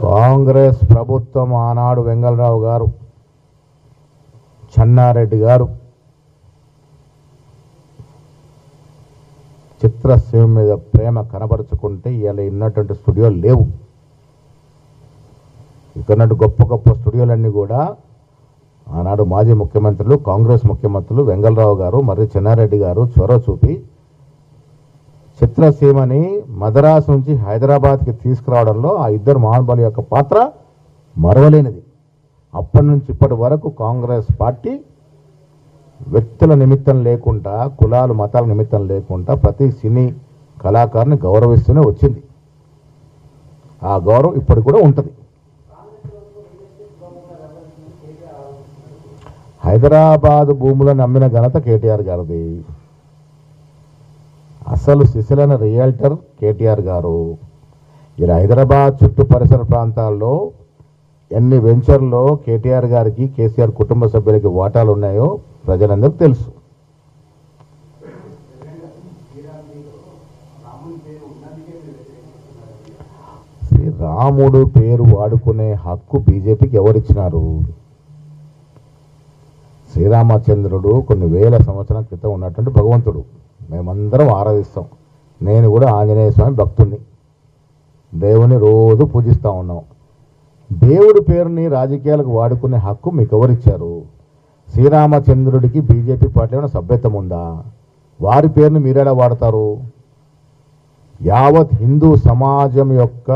కాంగ్రెస్ ప్రభుత్వం ఆనాడు వెంగళరావు గారు, చెన్నారెడ్డి గారు చిత్రసీమ మీద ప్రేమ కనబరుచుకుంటే ఇలా ఉన్నటువంటి స్టూడియోలు లేవు. ఇక్కడ గొప్ప గొప్ప స్టూడియోలన్నీ కూడా ఆనాడు మాజీ ముఖ్యమంత్రులు, కాంగ్రెస్ ముఖ్యమంత్రులు వెంగళరావు గారు మరియు చెన్నారెడ్డి గారు చొరవ చూపి చిత్రసీమని మద్రాసు నుంచి హైదరాబాద్కి తీసుకురావడంలో ఆ ఇద్దరు మహానుభావుల యొక్క పాత్ర మరవలేనిది. అప్పటి నుంచి ఇప్పటి వరకు కాంగ్రెస్ పార్టీ వ్యక్తుల నిమిత్తం లేకుండా, కులాలు మతాల నిమిత్తం లేకుండా ప్రతి సినీ కళాకారుని గౌరవిస్తూనే వచ్చింది. ఆ గౌరవం ఇప్పుడు కూడా ఉంటుంది. హైదరాబాద్ భూములను అమ్మిన ఘనత కేటీఆర్ గారిది. అసలు సిసిలైన రియల్టర్ కేటీఆర్ గారు. ఇలా హైదరాబాద్ చుట్టూ పరిసర ప్రాంతాల్లో ఎన్ని వెంచర్లో కేటీఆర్ గారికి, కేసీఆర్ కుటుంబ సభ్యులకి వాటాలు ఉన్నాయో ప్రజలందరికీ తెలుసు. రాముడు పేరు వాడుకునే హక్కు బీజేపీకి ఎవరిచ్చినారు? శ్రీరామచంద్రుడు కొన్ని వేల సంవత్సరాల క్రితం ఉన్నటువంటి భగవంతుడు. మేమందరం ఆరాధిస్తాం. నేను కూడా ఆంజనేయ స్వామి భక్తుడిని. దేవుని రోజు పూజిస్తూ ఉన్నాం. దేవుడి పేరుని రాజకీయాలకు వాడుకునే హక్కు మీకు ఎవరిచ్చారు? శ్రీరామచంద్రుడికి బీజేపీ పార్టీ ఏమైనా సభ్యత్వం ఉందా? వారి పేరుని మీరెలా వాడతారు? యావత్ హిందూ సమాజం యొక్క